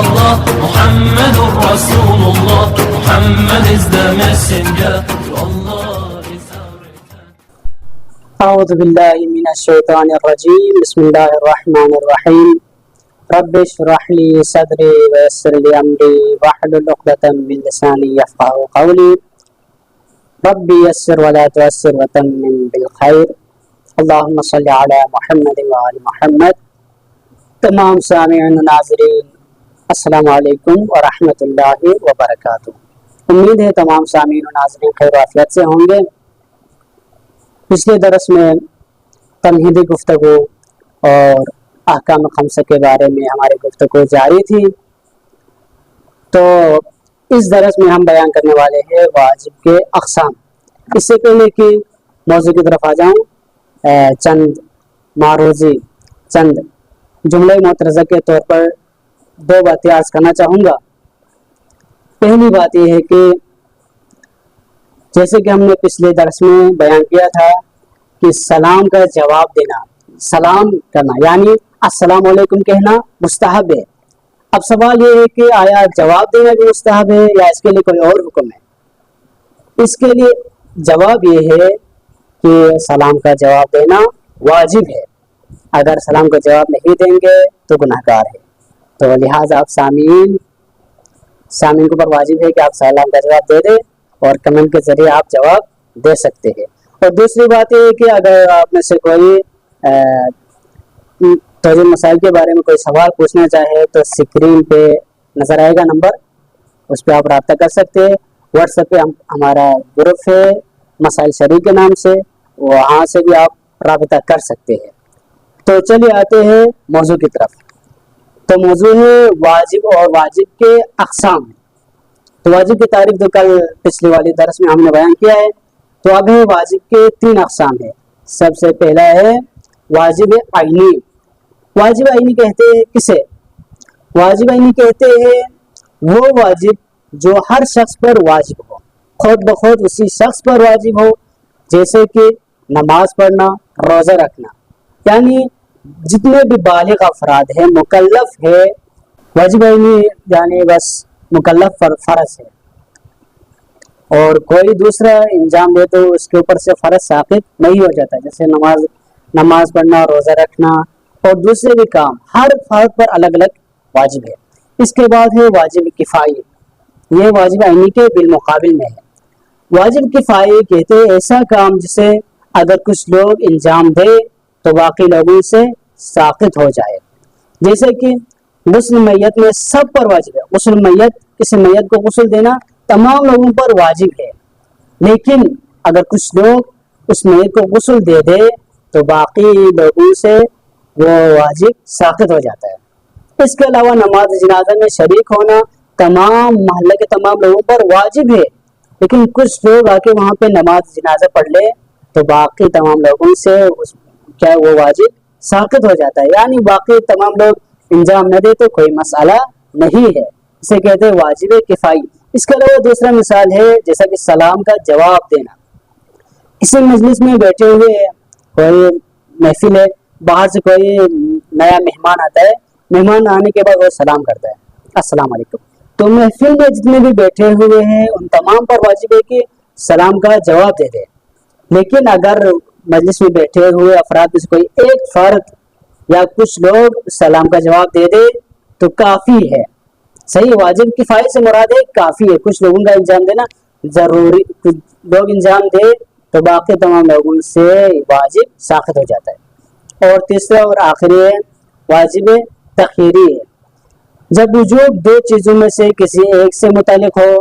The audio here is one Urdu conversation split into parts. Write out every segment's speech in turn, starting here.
Allah, Muhammad Rasulullah, Muhammad is the messenger, Allah is our return. أعوذ بالله من الشيطان الرجيم بسم الله الرحمن الرحيم رب اشرح لي صدري ويسر لي أمري واحلل عقدة من لساني يفقهوا قولي رب يسر ولا تعسر وتمم بالخير اللهم صل على محمد وآل محمد. تمام سامعین و ناظرین السلام علیکم ورحمۃ اللہ وبرکاتہ. امید ہے تمام سامعین و ناظرین خیر و عافیت سے ہوں گے. پچھلے درس میں تمہیدی گفتگو اور احکام خمسہ کے بارے میں ہماری گفتگو جاری تھی. تو اس درس میں ہم بیان کرنے والے ہیں واجب کے اقسام. اس سے پہلے کہ موضوع کی طرف آ جاؤں چند معروضی چند جملہ معترضہ کے طور پر دو باتیں عرض کرنا چاہوں گا. پہلی بات یہ ہے کہ جیسے کہ ہم نے پچھلے درس میں بیان کیا تھا کہ سلام کا جواب دینا، سلام کرنا یعنی السلام علیکم کہنا مستحب ہے. اب سوال یہ ہے کہ آیا جواب دینا بھی مستحب ہے یا اس کے لیے کوئی اور حکم ہے؟ اس کے لیے جواب یہ ہے کہ سلام کا جواب دینا واجب ہے. اگر سلام کا جواب نہیں دیں گے تو گناہ گار ہے. تو لہٰذا آپ سامعین کے اوپر واجب ہے کہ آپ سلام کا جواب دے دیں اور کمنٹ کے ذریعے آپ جواب دے سکتے ہیں. اور دوسری بات یہ ہے کہ اگر آپ میں سے کوئی توجہ مسائل کے بارے میں کوئی سوال پوچھنا چاہے تو اسکرین پہ نظر آئے گا نمبر، اس پہ آپ رابطہ کر سکتے ہیں. واٹس ایپ پہ ہمارا گروپ ہے مسائل شریک کے نام سے، وہاں سے بھی آپ رابطہ کر سکتے ہیں. تو چلیے آتے ہیں موضوع کی طرف. تو موضوع ہے واجب اور واجب کے اقسام. تو واجب کی تعریف تو کل پچھلی والی درس میں ہم نے بیان کیا ہے. تو اب ہے واجب کے 3 اقسام ہیں. سب سے پہلا ہے واجب عینی. واجب عینی کہتے ہیں کسے؟ واجب عینی کہتے ہیں وہ واجب جو ہر شخص پر واجب ہو، خود بخود اسی شخص پر واجب ہو، جیسے کہ نماز پڑھنا، روزہ رکھنا. یعنی جتنے بھی بالغ افراد ہیں، مکلف ہے. واجب عینی یعنی بس مکلف فرض ہے، اور کوئی دوسرا انجام دے تو اس کے اوپر سے فرض ثابت نہیں ہو جاتا. جیسے نماز پڑھنا، روزہ رکھنا اور دوسرے بھی کام ہر فرد پر الگ الگ واجب ہے. اس کے بعد ہے واجب کفائی. یہ واجب عینی کے بالمقابل میں ہے. واجب کفائی کہتے ہیں ایسا کام جسے اگر کچھ لوگ انجام دے تو باقی لوگوں سے ساقط ہو جائے. جیسے کہ غسل میت میں سب پر واجب ہے. غسل میت، کسی میت کو غسل دینا تمام لوگوں پر واجب ہے، لیکن اگر کچھ لوگ اس میت کو غسل دے دے تو باقی لوگوں سے وہ واجب ساقط ہو جاتا ہے. اس کے علاوہ نماز جنازہ میں شریک ہونا تمام محلے کے تمام لوگوں پر واجب ہے، لیکن کچھ لوگ آ کے وہاں پہ نماز جنازہ پڑھ لے تو باقی تمام لوگوں سے کیا وہ واجب ساقط ہو جاتا ہے. یعنی باقی تمام لوگ انجام نہ دے تو کوئی مسئلہ نہیں ہے. اسے کہتے ہیں واجب کفائی. اس کے علاوہ دوسرا مثال ہے جیسا کہ سلام کا جواب دینا. اسی مجلس میں بیٹھے ہوئے کوئی محفل ہے، باہر سے کوئی نیا مہمان آتا ہے، مہمان آنے کے بعد وہ سلام کرتا ہے السلام علیکم. تو محفل میں جتنے بھی بیٹھے ہوئے ہیں ان تمام پر واجب ہے کہ سلام کا جواب دے دے. لیکن اگر مجلس میں بیٹھے ہوئے افراد میں سے کوئی ایک فرد یا کچھ لوگ سلام کا جواب دے دے تو کافی ہے. صحیح، واجب کفایت سے مراد ہے کافی ہے. کچھ لوگوں کا انجام دینا ضروری، کچھ لوگ انجام دے تو باقی تمام لوگوں سے واجب ساقط ہو جاتا ہے. اور تیسرا اور آخری ہے واجب تخیری ہے. جب وجوب 2 چیزوں میں سے کسی ایک سے متعلق ہو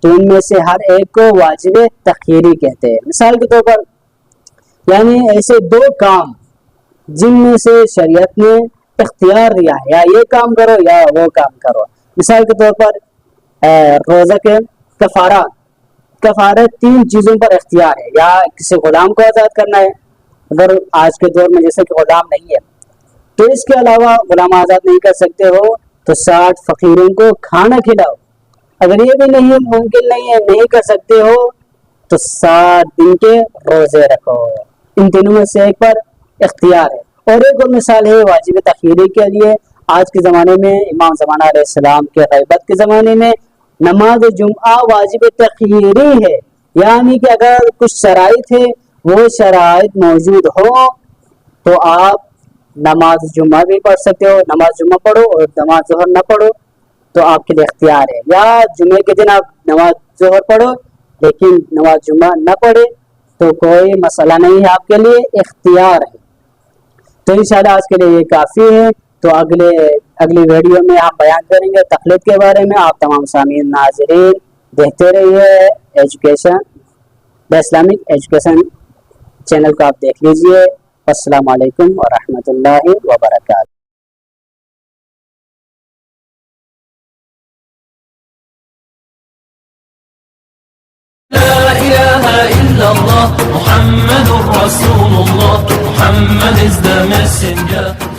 تو ان میں سے ہر ایک کو واجب تخیری کہتے ہیں. مثال کے طور پر یعنی ایسے 2 کام جن میں سے شریعت نے اختیار دیا ہے، یا یہ کام کرو یا وہ کام کرو. مثال کے طور پر روزہ کے کفارہ 3 چیزوں پر اختیار ہے. یا کسی غلام کو آزاد کرنا ہے، اگر آج کے دور میں جیسے کہ غلام نہیں ہے تو اس کے علاوہ غلام آزاد نہیں کر سکتے ہو تو 60 فقیروں کو کھانا کھلاؤ. اگر یہ بھی نہیں ممکن نہیں کر سکتے ہو تو 7 دن کے روزے رکھو. ان تینوں میں سے ایک پر اختیار ہے. اور ایک اور مثال ہے واجب تخیری کے لیے آج کے زمانے میں امام زمانہ علیہ السلام کے غیبت کے زمانے میں نماز جمعہ واجب تخییری ہے، یعنی کہ اگر کچھ شرائط ہے وہ شرائط موجود ہو تو آپ نماز جمعہ بھی پڑھ سکتے ہو، نماز جمعہ پڑھو اور نماز ظہر نہ پڑھو تو آپ کے لیے اختیار ہے، یا جمعے کے دن آپ نماز ظہر پڑھو لیکن نماز جمعہ نہ پڑھے تو کوئی مسئلہ نہیں ہے، آپ کے لیے اختیار ہے۔ تو انشاءاللہ آج کے لیے یہ کافی ہے، تو اگلی ویڈیو میں ہم بیان کریں گے تقلید کے بارے میں۔ آپ تمام سامعین ناظرین دیکھتے رہیے education the Islamic education channel کو آپ دیکھ لیجئے۔ السلام علیکم ورحمۃ اللہ وبرکاتہ۔ لا إله إلا الله محمد رسول الله. Muhammad is the messenger.